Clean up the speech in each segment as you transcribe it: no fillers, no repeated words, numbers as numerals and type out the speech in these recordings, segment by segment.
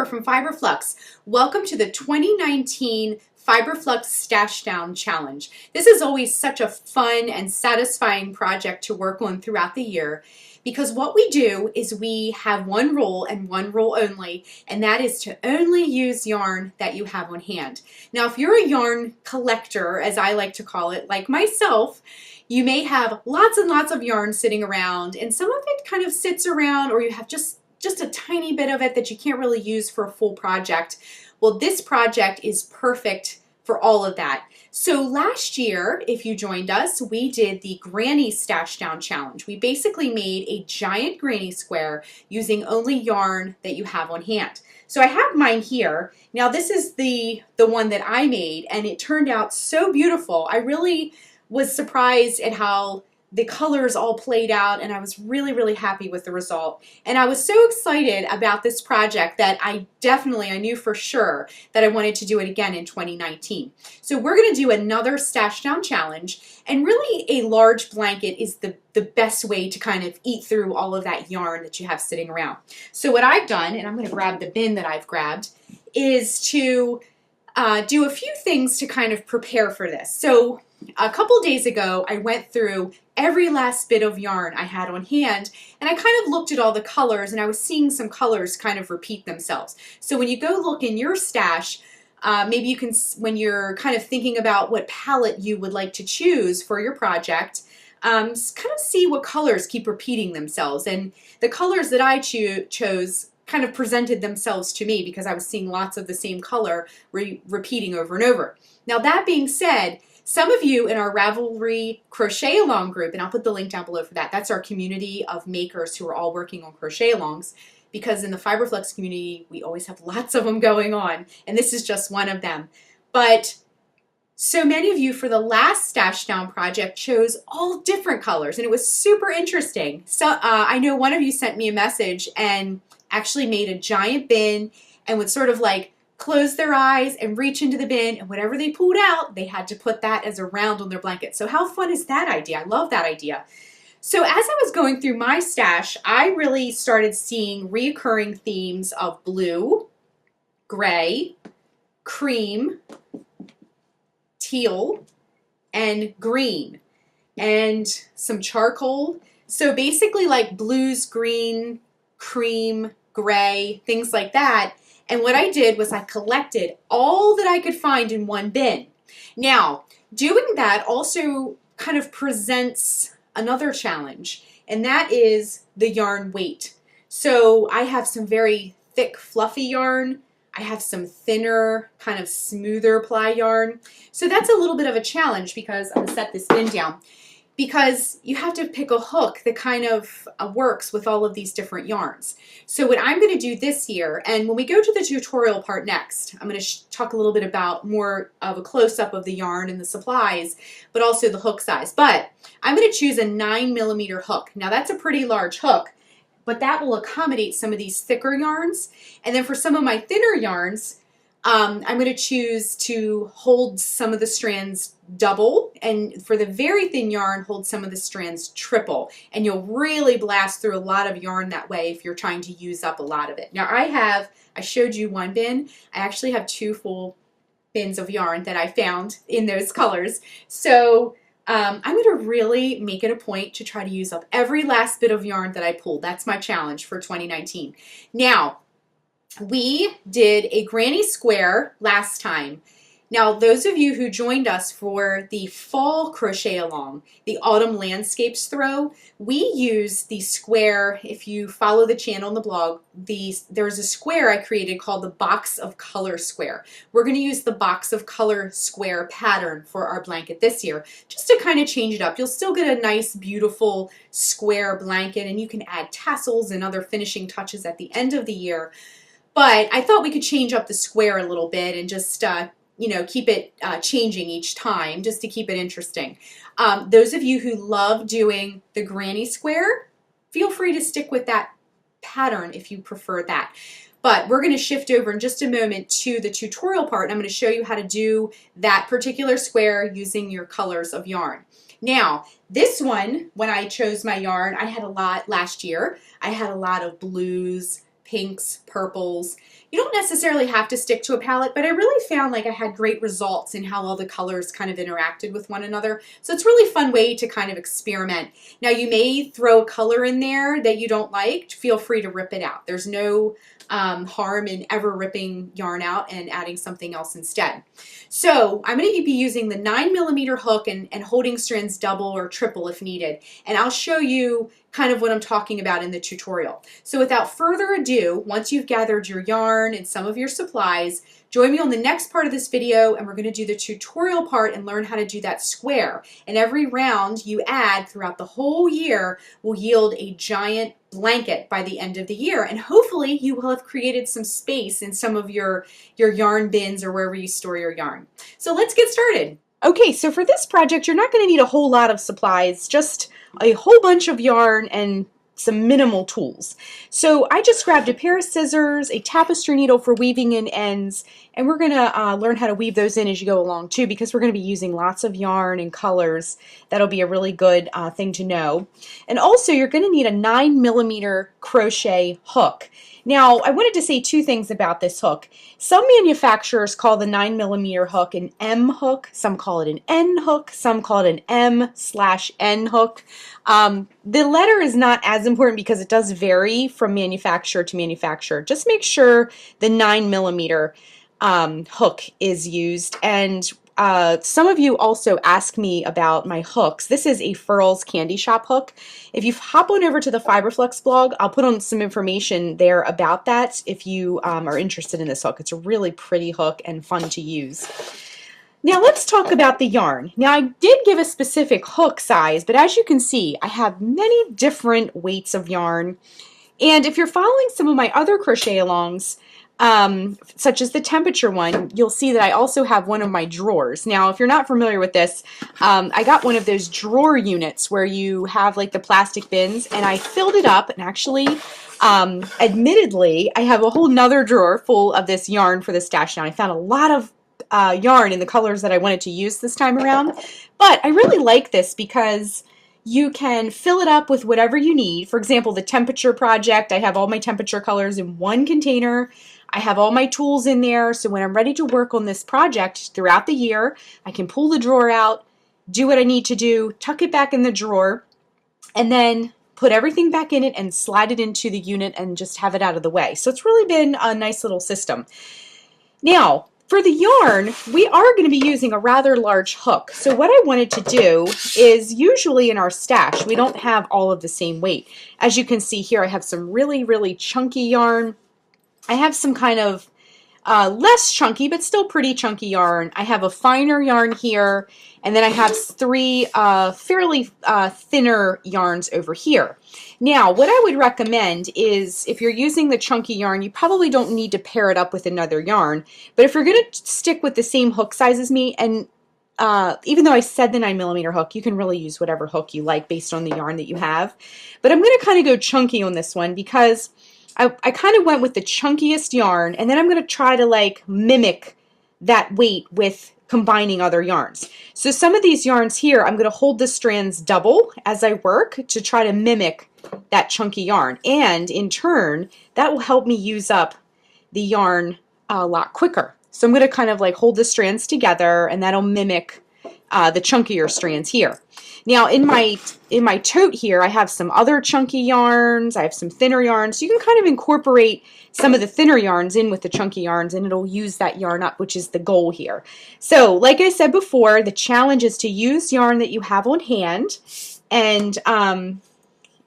from Fiber Flux. Welcome to the 2019 Fiber Flux Stashdown Challenge. This is always such a fun and satisfying project to work on throughout the year because what we do is we have one rule and one rule only, and that is to only use yarn that you have on hand. Now, if you're a yarn collector, as I like to call it, like myself, you may have lots and lots of yarn sitting around, and some of it kind of sits around, or you have just a tiny bit of it that you can't really use for a full project. Well, this project is perfect for all of that. So last year, if you joined us, we did the Granny Stashdown Challenge. We basically made a giant granny square using only yarn that you have on hand. So I have mine here. Now this is the one that I made, and it turned out so beautiful. I really was surprised at how the colors all played out, and I was really happy with the result. And I was so excited about this project that I knew for sure that I wanted to do it again in 2019. So we're going to do another Stashdown challenge, and really a large blanket is the best way to kind of eat through all of that yarn that you have sitting around. So what I've done, and I'm going to grab the bin that I've grabbed, is to do a few things to kind of prepare for this. So a couple days ago, I went through every last bit of yarn I had on hand, and I kind of looked at all the colors, and I was seeing some colors kind of repeat themselves. So when you go look in your stash, maybe you can, when you're kind of thinking about what palette you would like to choose for your project, kind of see what colors keep repeating themselves. And the colors that I chose kind of presented themselves to me because I was seeing lots of the same color repeating over and over. Now that being said, some of you in our Ravelry crochet along group, and I'll put the link down below for that, that's our community of makers who are all working on crochet alongs, because in the Fiber Flux community, we always have lots of them going on, and this is just one of them. But so many of you for the last Stashdown project chose all different colors, and it was super interesting. So I know one of you sent me a message and actually made a giant bin and would sort of like close their eyes and reach into the bin, and whatever they pulled out, they had to put that as a round on their blanket. So how fun is that idea? I love that idea. So as I was going through my stash, I really started seeing reoccurring themes of blue, gray, cream, teal, and green, and some charcoal. So basically like blues, green, cream, gray, things like that. And what I did was I collected all that I could find in one bin. Now, doing that also kind of presents another challenge, and that is the yarn weight. So I have some very thick, fluffy yarn. I have some thinner, kind of smoother ply yarn. So that's a little bit of a challenge because I'm gonna set this bin down, because you have to pick a hook that kind of works with all of these different yarns. So what I'm going to do this year, and when we go to the tutorial part next, I'm going to talk a little bit about more of a close-up of the yarn and the supplies, but also the hook size. But I'm going to choose a 9mm hook. Now that's a pretty large hook, but that will accommodate some of these thicker yarns. And then for some of my thinner yarns, I'm going to choose to hold some of the strands double, and for the very thin yarn, hold some of the strands triple. And you'll really blast through a lot of yarn that way if you're trying to use up a lot of it. Now I showed you one bin. I actually have two full bins of yarn that I found in those colors. So I'm going to really make it a point to try to use up every last bit of yarn that I pulled. That's my challenge for 2019. Now, we did a granny square last time. Now, those of you who joined us for the fall crochet along, the autumn landscapes throw, we use the square. If you follow the channel and the blog, there's a square I created called the Box of Color Square. We're going to use the Box of Color Square pattern for our blanket this year, just to kind of change it up. You'll still get a nice, beautiful square blanket, and you can add tassels and other finishing touches at the end of the year. But I thought we could change up the square a little bit and just, keep it changing each time just to keep it interesting. Those of you who love doing the granny square, feel free to stick with that pattern if you prefer that. But we're going to shift over in just a moment to the tutorial part, and I'm going to show you how to do that particular square using your colors of yarn. Now, this one, when I chose my yarn, I had a lot last year. I had a lot of blues, pinks, purples. You don't necessarily have to stick to a palette, but I really found like I had great results in how all the colors kind of interacted with one another. So it's a really fun way to kind of experiment. Now you may throw a color in there that you don't like. Feel free to rip it out. There's no harm in ever ripping yarn out and adding something else instead. So I'm going to be using the 9mm hook and holding strands double or triple if needed. And I'll show you kind of what I'm talking about in the tutorial. So without further ado, once you've gathered your yarn and some of your supplies, join me on the next part of this video and we're going to do the tutorial part and learn how to do that square. And every round you add throughout the whole year will yield a giant blanket by the end of the year. And hopefully you will have created some space in some of your yarn bins or wherever you store your yarn. So let's get started. Okay, so for this project, you're not going to need a whole lot of supplies, just a whole bunch of yarn and some minimal tools. So I just grabbed a pair of scissors, a tapestry needle for weaving in ends, and we're going to learn how to weave those in as you go along too, because we're going to be using lots of yarn and colors. That'll be a really good thing to know. And also you're going to need a 9mm crochet hook. Now, I wanted to say two things about this hook. Some manufacturers call the 9mm hook an M hook, some call it an N hook, some call it an M/N hook. The letter is not as important because it does vary from manufacturer to manufacturer. Just make sure the 9mm hook is used. And some of you also ask me about my hooks. This is a Furls Candy Shop hook. If you hop on over to the Fiber Flux blog, I'll put on some information there about that if you are interested in this hook. It's a really pretty hook and fun to use. Now let's talk about the yarn. Now I did give a specific hook size, but as you can see, I have many different weights of yarn. And if you're following some of my other crochet alongs, such as the temperature one, you'll see that I also have one of my drawers. Now, if you're not familiar with this, I got one of those drawer units where you have like the plastic bins, and I filled it up, and actually, admittedly, I have a whole nother drawer full of this yarn for the stash down. I found a lot of yarn in the colors that I wanted to use this time around, but I really like this because you can fill it up with whatever you need. For example, the temperature project, I have all my temperature colors in one container. I have all my tools in there, so when I'm ready to work on this project throughout the year, I can pull the drawer out, do what I need to do, tuck it back in the drawer, and then put everything back in it and slide it into the unit and just have it out of the way. So it's really been a nice little system. Now, for the yarn, we are going to be using a rather large hook. So what I wanted to do is, usually in our stash, we don't have all of the same weight. As you can see here, I have some really, really chunky yarn. I have some kind of less chunky, but still pretty chunky yarn. I have a finer yarn here, and then I have three fairly thinner yarns over here. Now, what I would recommend is, if you're using the chunky yarn, you probably don't need to pair it up with another yarn. But if you're going to stick with the same hook size as me, and even though I said the 9mm hook, you can really use whatever hook you like based on the yarn that you have. But I'm going to kind of go chunky on this one because I kind of went with the chunkiest yarn, and then I'm going to try to like mimic that weight with combining other yarns. So some of these yarns here, I'm going to hold the strands double as I work to try to mimic that chunky yarn. And in turn, that will help me use up the yarn a lot quicker. So I'm going to kind of like hold the strands together, and that'll mimic the chunkier strands here. Now in my tote here, I have some other chunky yarns, I have some thinner yarns, so you can kind of incorporate some of the thinner yarns in with the chunky yarns, and it'll use that yarn up, which is the goal here. So like I said before, the challenge is to use yarn that you have on hand, and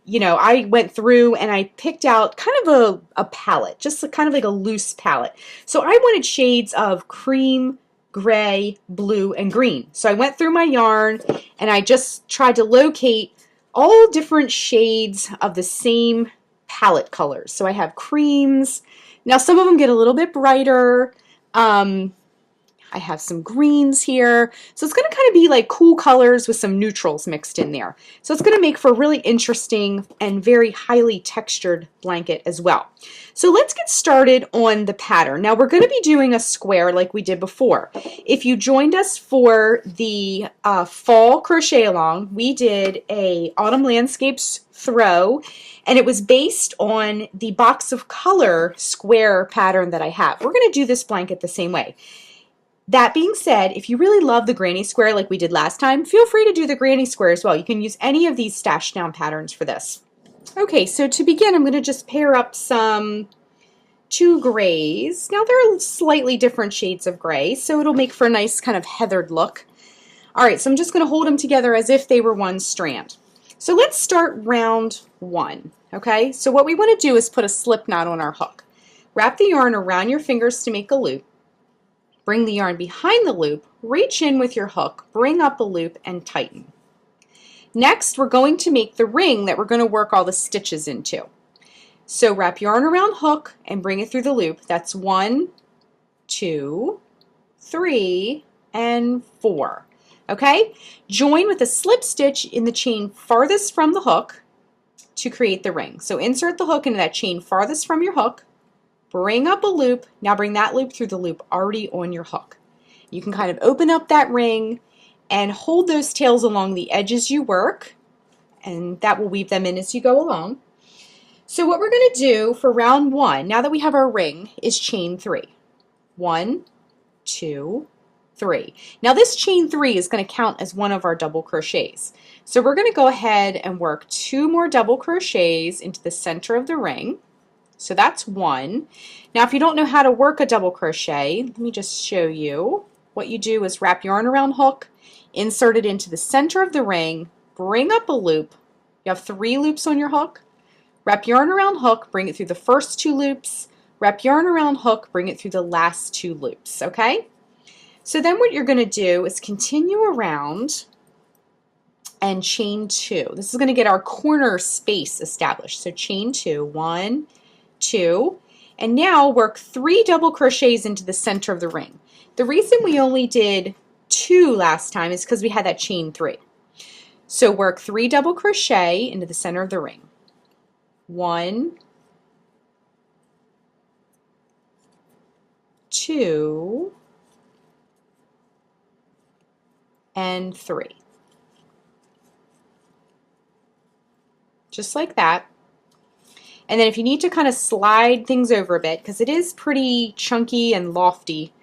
you know, I went through and I picked out kind of a palette, just kind of like a loose palette. So I wanted shades of cream, gray, blue, and green. So I went through my yarn and I just tried to locate all different shades of the same palette colors. So I have creams. Now some of them get a little bit brighter. I have some greens here. So it's going to kind of be like cool colors with some neutrals mixed in there. So it's going to make for a really interesting and very highly textured blanket as well. So let's get started on the pattern. Now we're going to be doing a square like we did before. If you joined us for the fall crochet along, we did a autumn landscapes throw, and it was based on the box of color square pattern that I have. We're going to do this blanket the same way. That being said, if you really love the granny square like we did last time, feel free to do the granny square as well. You can use any of these stash down patterns for this. Okay, so to begin, I'm going to just pair up some 2 grays. Now they're slightly different shades of gray, so it'll make for a nice kind of heathered look. All right, so I'm just going to hold them together as if they were one strand. So let's start round 1, okay? So what we want to do is put a slip knot on our hook. Wrap the yarn around your fingers to make a loop. Bring the yarn behind the loop, reach in with your hook, bring up a loop, and tighten. Next, we're going to make the ring that we're going to work all the stitches into. So wrap yarn around hook and bring it through the loop. That's 1, 2, 3, and 4. Okay? Join with a slip stitch in the chain farthest from the hook to create the ring. So insert the hook into that chain farthest from your hook, bring up a loop, now bring that loop through the loop already on your hook. You can kind of open up that ring and hold those tails along the edges you work, and that will weave them in as you go along. So what we're going to do for round 1, now that we have our ring, is chain 3. 1, 2, 3. Now this chain 3 is going to count as one of our double crochets. So we're going to go ahead and work 2 more double crochets into the center of the ring. So that's 1. Now if you don't know how to work a double crochet, let me just show you. What you do is wrap yarn around hook, insert it into the center of the ring, bring up a loop. You have 3 loops on your hook. Wrap yarn around hook, bring it through the first 2 loops. Wrap yarn around hook, bring it through the last 2 loops, okay? So then what you're going to do is continue around and chain 2. This is going to get our corner space established. So chain 2, 1, 2, and now work 3 double crochets into the center of the ring. The reason we only did 2 last time is because we had that chain 3. So work 3 double crochet into the center of the ring. 1, 2, and 3. Just like that. And then if you need to kind of slide things over a bit, because it is pretty chunky and lofty,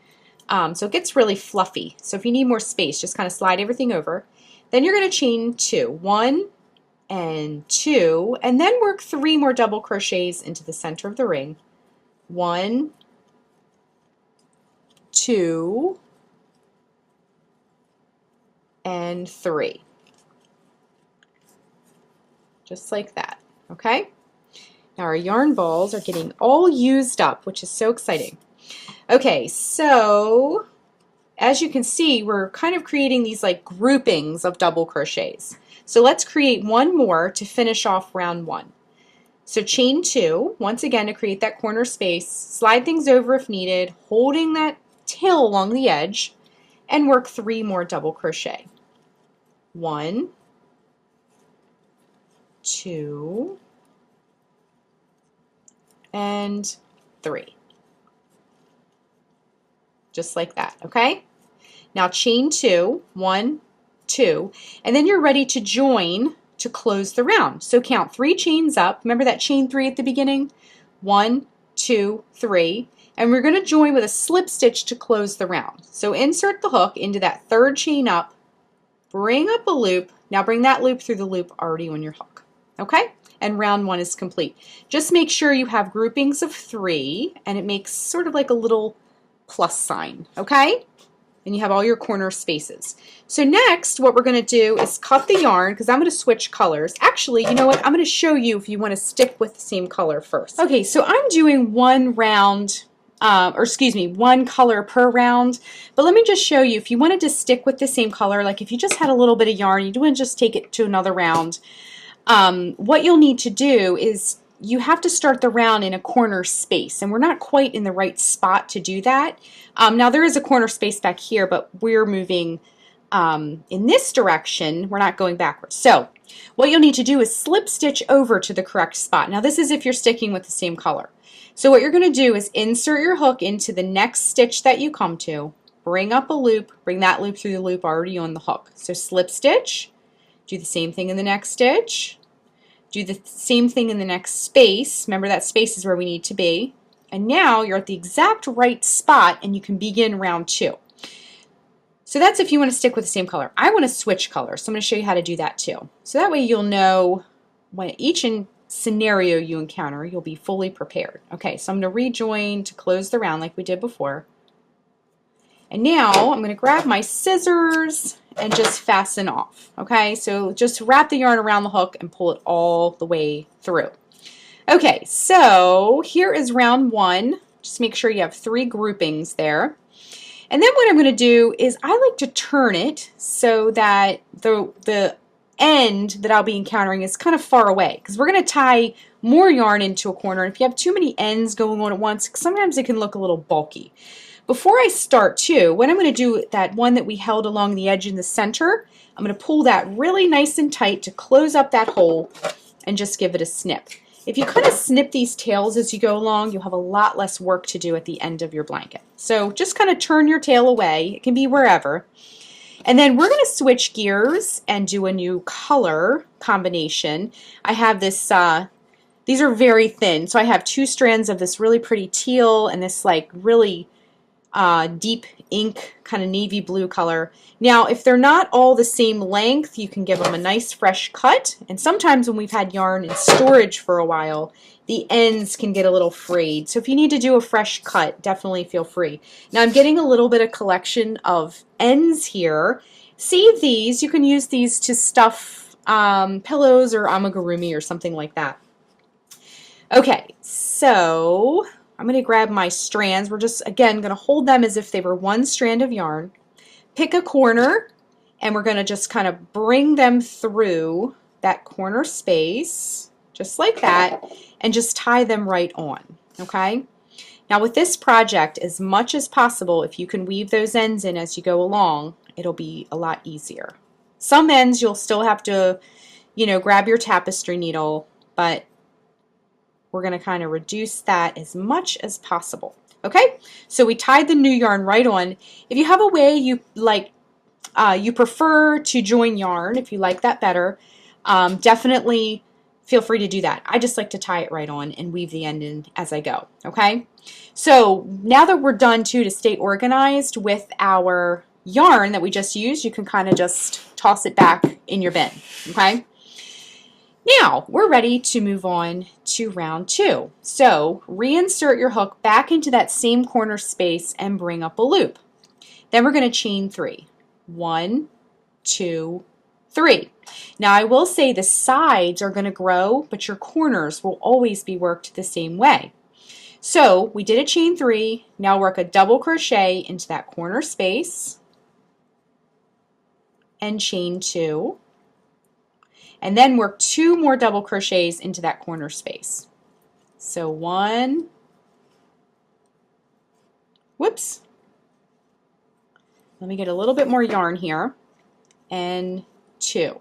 so it gets really fluffy. So if you need more space, just kind of slide everything over. Then you're going to chain 2. 1 and 2, and then work 3 more double crochets into the center of the ring. 1, 2, and 3. Just like that, okay? Now our yarn balls are getting all used up, which is so exciting. Okay, so as you can see, we're kind of creating these like groupings of double crochets. So let's create 1 more to finish off round 1. So chain 2, once again to create that corner space, slide things over if needed, holding that tail along the edge, and work 3 more double crochet. 1, 2, and 3. Just like that, okay? Now chain 2, 1, 2, and then you're ready to join to close the round. So count 3 chains up. Remember that chain 3 at the beginning? 1, 2, 3, and we're going to join with a slip stitch to close the round. So insert the hook into that 3rd chain up, bring up a loop. Now bring that loop through the loop already on your hook, okay? And round 1 is complete. Just make sure you have groupings of 3, and it makes sort of like a little plus sign, okay? And you have all your corner spaces. So next, what we're going to do is cut the yarn, because I'm going to switch colors. Actually, you know what? I'm going to show you if you want to stick with the same color first. Okay, so I'm doing 1 round, one color per round. But let me just show you, if you wanted to stick with the same color, like if you just had a little bit of yarn, you want to just take it to another round, what you'll need to do is you have to start the round in a corner space, and we're not quite in the right spot to do that. Now there is a corner space back here, but we're moving in this direction. We're not going backwards. So what you'll need to do is slip stitch over to the correct spot. Now this is if you're sticking with the same color. So what you're going to do is insert your hook into the next stitch that you come to, bring up a loop, bring that loop through the loop already on the hook. So slip stitch, do the same thing in the next stitch, do the same thing in the next space. Remember that space is where we need to be. And now you're at the exact right spot and you can begin round 2. So that's if you want to stick with the same color. I want to switch colors, so I'm going to show you how to do that too. So that way you'll know when each scenario you encounter, you'll be fully prepared. Okay, so I'm going to rejoin to close the round like we did before. And now I'm going to grab my scissors and just fasten off. Okay, so just wrap the yarn around the hook and pull it all the way through. Okay, so here is round 1. Just make sure you have 3 groupings there. And then what I'm going to do is I like to turn it so that the end that I'll be encountering is kind of far away, because we're going to tie more yarn into a corner. And if you have too many ends going on at once, sometimes it can look a little bulky. Before I start too, what I'm going to do, that one that we held along the edge in the center, I'm going to pull that really nice and tight to close up that hole and just give it a snip. If you kind of snip these tails as you go along, you'll have a lot less work to do at the end of your blanket. So just kind of turn your tail away. It can be wherever. And then we're going to switch gears and do a new color combination. I have this, these are very thin, so I have 2 strands of this really pretty teal and this like really deep ink kind of navy blue color. Now if they're not all the same length, you can give them a nice fresh cut, and sometimes when we've had yarn in storage for a while, the ends can get a little frayed. So if you need to do a fresh cut, definitely feel free. Now I'm getting a little bit of collection of ends here. Save these. You can use these to stuff pillows or amigurumi or something like that. Okay, so I'm going to grab my strands. We're just, again, going to hold them as if they were one strand of yarn. Pick a corner, and we're going to just kind of bring them through that corner space, just like that, and just tie them right on, okay? Now with this project, as much as possible, if you can weave those ends in as you go along, it'll be a lot easier. Some ends you'll still have to, you know, grab your tapestry needle, but we're going to kind of reduce that as much as possible. Okay, so we tied the new yarn right on. If you have a way you like, you prefer to join yarn, if you like that better, definitely feel free to do that. I just like to tie it right on and weave the end in as I go. Okay, so now that we're done too, to stay organized with our yarn that we just used, you can kind of just toss it back in your bin. Okay. Now we're ready to move on to round 2. So reinsert your hook back into that same corner space and bring up a loop. Then we're going to chain 3. 1, 2, 3. Now I will say the sides are going to grow, but your corners will always be worked the same way. So we did a chain 3. Now work a double crochet into that corner space and chain 2. And then work 2 more double crochets into that corner space. So 1, whoops, let me get a little bit more yarn here, and 2,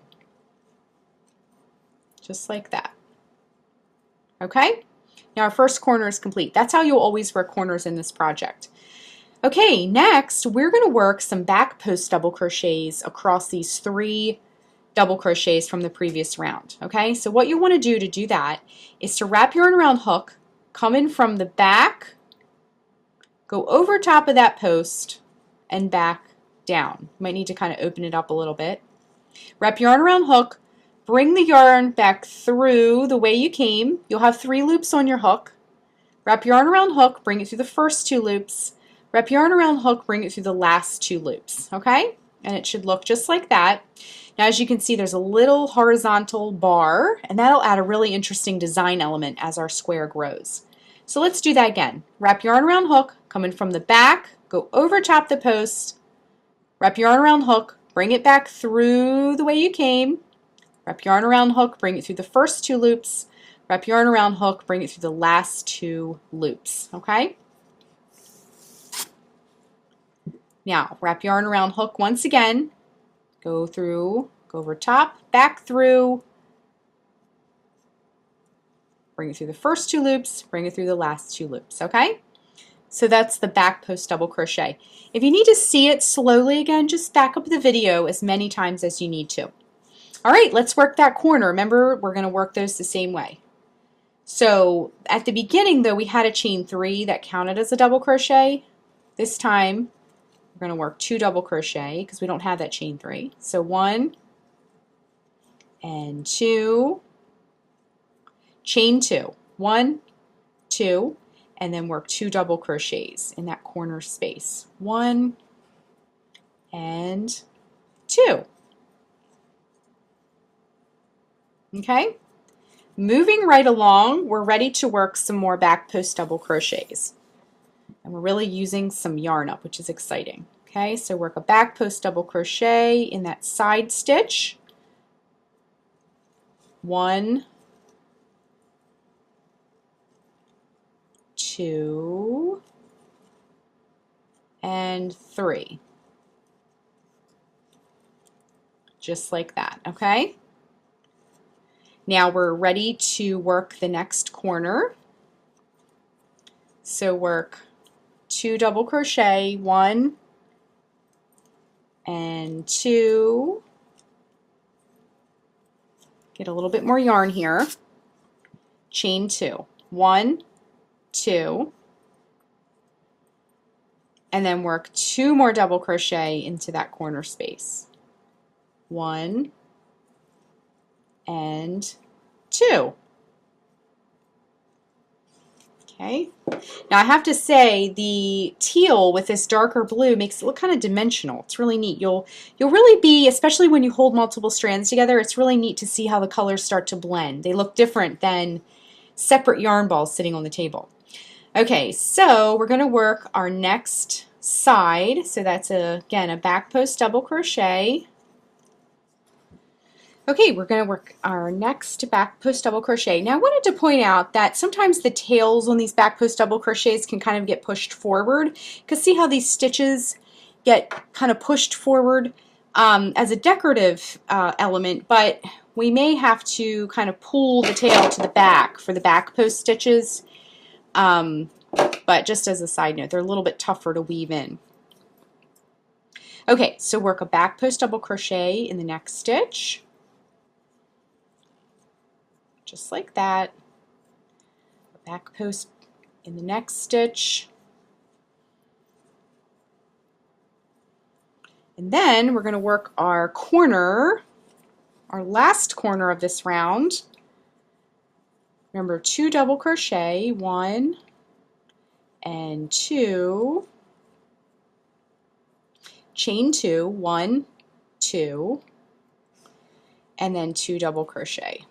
just like that. Okay, now our first corner is complete. That's how you'll always work corners in this project. Okay, next we're going to work some back post double crochets across these 3 double crochets from the previous round. Okay, so what you want to do that is to wrap yarn around hook, come in from the back, go over top of that post, and back down. You might need to kind of open it up a little bit. Wrap yarn around hook, bring the yarn back through the way you came. You'll have 3 loops on your hook. Wrap yarn around hook, bring it through the first 2 loops. Wrap yarn around hook, bring it through the last 2 loops. Okay, and it should look just like that. Now as you can see, there's a little horizontal bar, and that'll add a really interesting design element as our square grows. So let's do that again. Wrap yarn around hook, come in from the back, go over top the post, wrap yarn around hook, bring it back through the way you came, wrap yarn around hook, bring it through the first 2 loops, Wrap yarn around hook, bring it through the last 2 loops, okay? Now, wrap yarn around hook once again, go over top, back through, bring it through the first 2 loops, bring it through the last 2 loops, okay? So that's the back post double crochet. If you need to see it slowly again, just back up the video as many times as you need to. All right, let's work that corner. Remember, we're going to work those the same way. So at the beginning, though, we had a chain 3 that counted as a double crochet. This time, we're going to work 2 double crochet because we don't have that chain 3. So 1 and 2, chain 2, 1, 2, and then work 2 double crochets in that corner space. 1 and 2. Okay? Moving right along, we're ready to work some more back post double crochets. And we're really using some yarn up, which is exciting. Okay, so work a back post double crochet in that side stitch. 1, 2, and 3. Just like that, okay? Now we're ready to work the next corner. So work 2 double crochet, 1 and 2. Get a little bit more yarn here. Chain 2, 1, 2, and then work 2 more double crochet into that corner space. 1 and 2. Okay. Now I have to say the teal with this darker blue makes it look kind of dimensional. It's really neat. You'll really be, especially when you hold multiple strands together, it's really neat to see how the colors start to blend. They look different than separate yarn balls sitting on the table. Okay, so we're going to work our next side. So that's again a back post double crochet. Okay, we're going to work our next back post double crochet. Now I wanted to point out that sometimes the tails on these back post double crochets can kind of get pushed forward, because see how these stitches get kind of pushed forward as a decorative element, but we may have to kind of pull the tail to the back for the back post stitches. But just as a side note, they're a little bit tougher to weave in. Okay, so work a back post double crochet in the next stitch. Just like that. Back post in the next stitch. And then we're going to work our corner, our last corner of this round. Remember, 2 double crochet, 1 and 2, chain 2, 1, 2, and then 2 double crochet.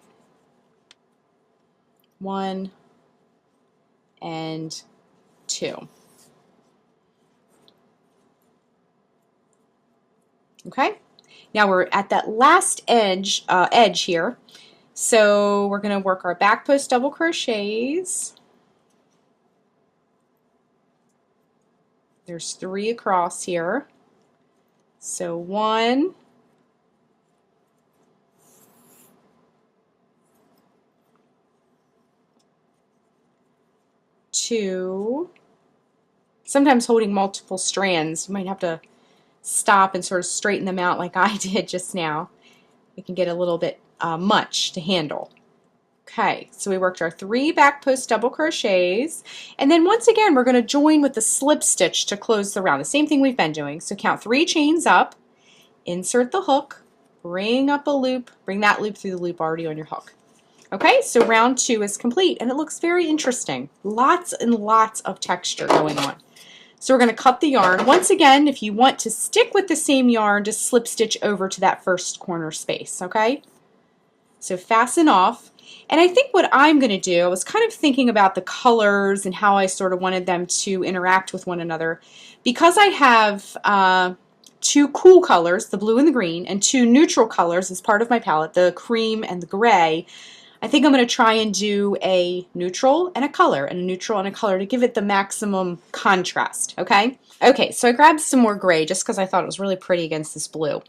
1 and 2. Okay, now we're at that last edge here, so we're going to work our back post double crochets. There's 3 across here, so 1, 2. Sometimes holding multiple strands, you might have to stop and sort of straighten them out like I did just now. It can get a little bit much to handle. Okay, so we worked our 3 back post double crochets, and then once again we're going to join with the slip stitch to close the round. The same thing we've been doing. So count 3 chains up, insert the hook, bring up a loop, bring that loop through the loop already on your hook. Okay, so round 2 is complete, and it looks very interesting. Lots and lots of texture going on. So we're going to cut the yarn. Once again, if you want to stick with the same yarn, just slip stitch over to that first corner space, okay? So fasten off. And I think what I'm going to do, I was kind of thinking about the colors and how I sort of wanted them to interact with one another. Because I have 2 cool colors, the blue and the green, and 2 neutral colors as part of my palette, the cream and the gray, I think I'm going to try and do a neutral and a color, and a neutral and a color to give it the maximum contrast, okay? Okay, so I grabbed some more gray just because I thought it was really pretty against this blue.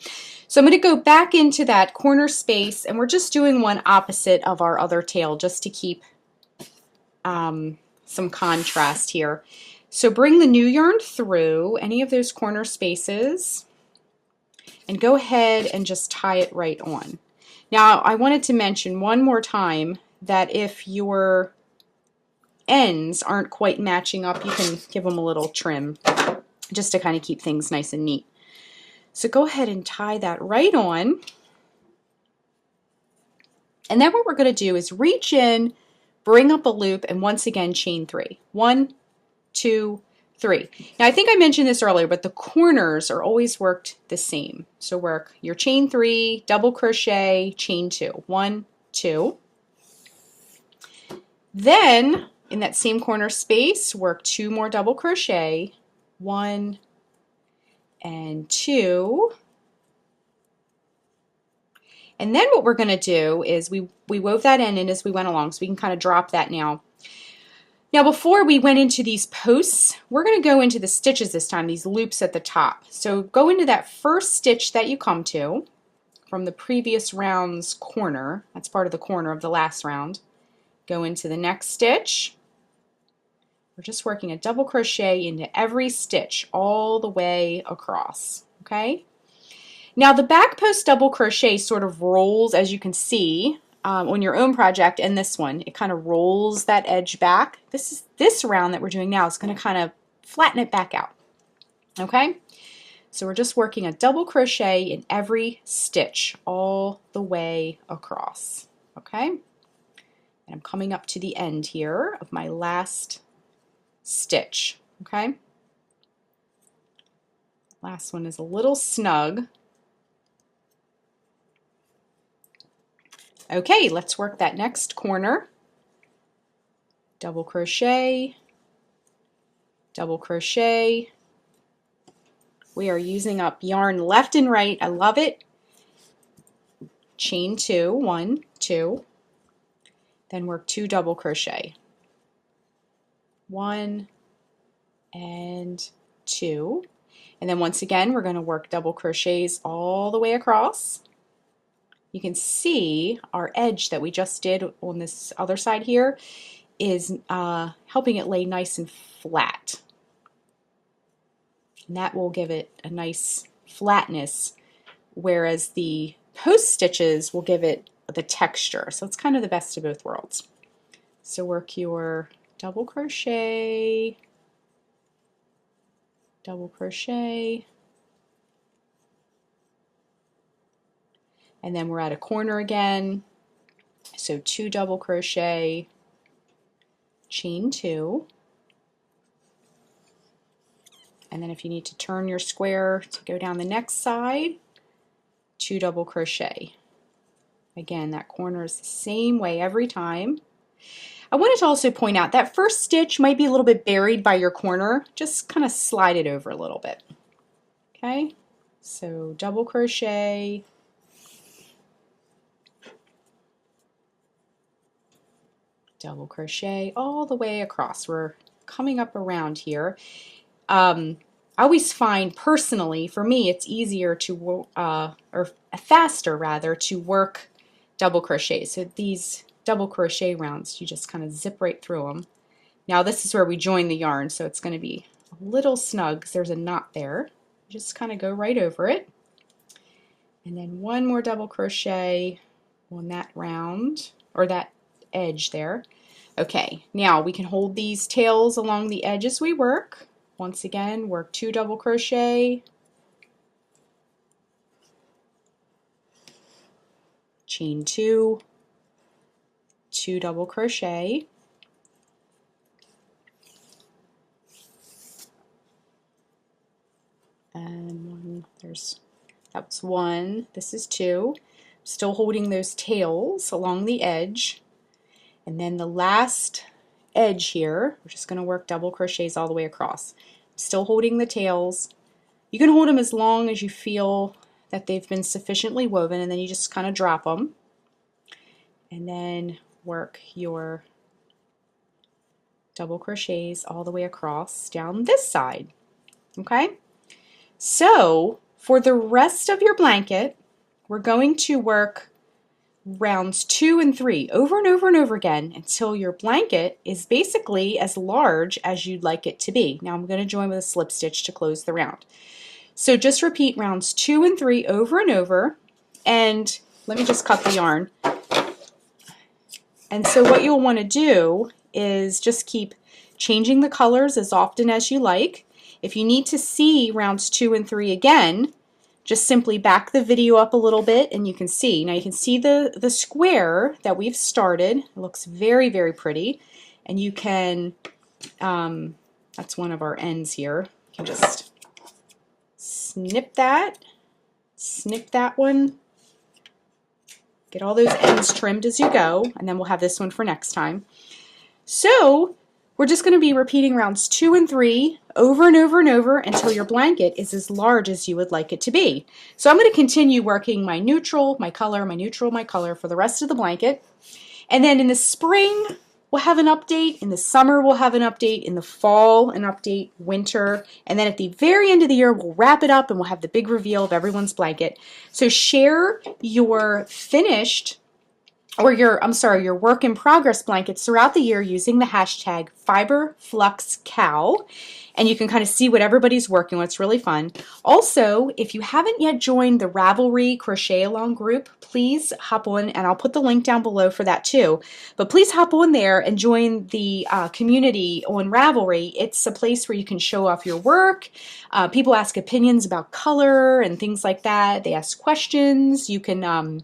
So I'm going to go back into that corner space, and we're just doing one opposite of our other tail just to keep some contrast here. So bring the new yarn through any of those corner spaces and go ahead and just tie it right on. Now I wanted to mention one more time that if your ends aren't quite matching up, you can give them a little trim just to kind of keep things nice and neat. So go ahead and tie that right on. And then what we're going to do is reach in, bring up a loop, and once again chain 3. 1, 2, 3. Now I think I mentioned this earlier, but the corners are always worked the same. So work your chain 3, double crochet, chain 2. 1, 2. Then in that same corner space, work 2 more double crochet. 1 and 2. And then what we're going to do is we wove that end in as we went along, so we can kind of drop that now. Now before we went into these posts, we're going to go into the stitches this time, these loops at the top. So go into that first stitch that you come to from the previous round's corner. That's part of the corner of the last round. Go into the next stitch. We're just working a double crochet into every stitch all the way across, okay? Now the back post double crochet sort of rolls, as you can see, on your own project, and this one, it kind of rolls that edge back. This round that we're doing now is going to kind of flatten it back out, okay? So we're just working a double crochet in every stitch all the way across, okay? And I'm coming up to the end here of my last stitch, okay? Last one is a little snug. Okay, let's work that next corner. Double crochet, double crochet. We are using up yarn left and right. I love it. Chain 2, 1, 2. Then work 2 double crochet. 1 and 2. And then once again, we're going to work double crochets all the way across. You can see our edge that we just did on this other side here is helping it lay nice and flat. And that will give it a nice flatness, whereas the post stitches will give it the texture. So it's kind of the best of both worlds. So work your double crochet, double crochet, and then we're at a corner again, so 2 double crochet, chain 2, and then if you need to turn your square to go down the next side, 2 double crochet. Again, that corner is the same way every time. I wanted to also point out that first stitch might be a little bit buried by your corner. Just kind of slide it over a little bit. Okay, so double crochet, double crochet all the way across. We're coming up around here. I always find personally, for me, it's easier to, or faster rather, to work double crochet. So these double crochet rounds, you just kind of zip right through them. Now this is where we join the yarn, so it's going to be a little snug because there's a knot there. Just kind of go right over it. And then 1 more double crochet on that round, or that edge there. Okay, now we can hold these tails along the edge as we work. Once again, work 2 double crochet, chain 2, 2 double crochet, and that was 1, this is 2. Still holding those tails along the edge. And then the last edge here, we're just going to work double crochets all the way across. Still holding the tails. You can hold them as long as you feel that they've been sufficiently woven, and then you just kind of drop them. and then work your double crochets all the way across down this side. Okay? So for the rest of your blanket, we're going to work rounds 2 and 3 over and over and over again until your blanket is basically as large as you'd like it to be. Now I'm going to join with a slip stitch to close the round. So just repeat rounds 2 and 3 over and over, and let me just cut the yarn. And so what you'll want to do is just keep changing the colors as often as you like. If you need to see rounds 2 and 3 again, just simply back the video up a little bit and you can see. Now you can see the square that we've started. It looks very, very pretty. And you can, that's one of our ends here. You can just snip that one, get all those ends trimmed as you go, and then we'll have this one for next time. So we're just going to be repeating rounds 2 and 3 over and over and over until your blanket is as large as you would like it to be. So I'm going to continue working my neutral, my color, my neutral, my color for the rest of the blanket. And then in the spring, we'll have an update. In the summer, we'll have an update. In the fall, an update. Winter. And then at the very end of the year, we'll wrap it up and we'll have the big reveal of everyone's blanket. So share your finished or your work in progress blankets throughout the year using the hashtag Fiber Flux CAL, and you can kind of see what everybody's working on. It's really fun. Also, if you haven't yet joined the Ravelry Crochet Along group, please hop on, and I'll put the link down below for that too. But please hop on there and join the community on Ravelry. It's a place where you can show off your work. People ask opinions about color and things like that. They ask questions. You can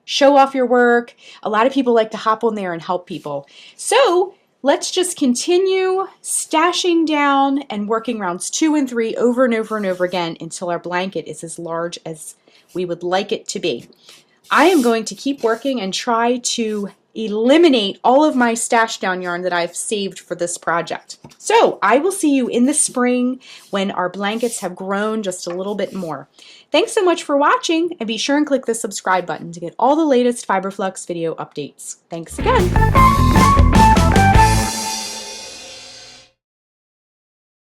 show off your work. A lot of people like to hop on there and help people. So let's just continue stashing down and working rounds 2 and 3 over and over and over again until our blanket is as large as we would like it to be. I am going to keep working and try to eliminate all of my stash down yarn that I've saved for this project. So I will see you in the spring when our blankets have grown just a little bit more. Thanks so much for watching, and be sure and click the subscribe button to get all the latest Fiber Flux video updates. Thanks again.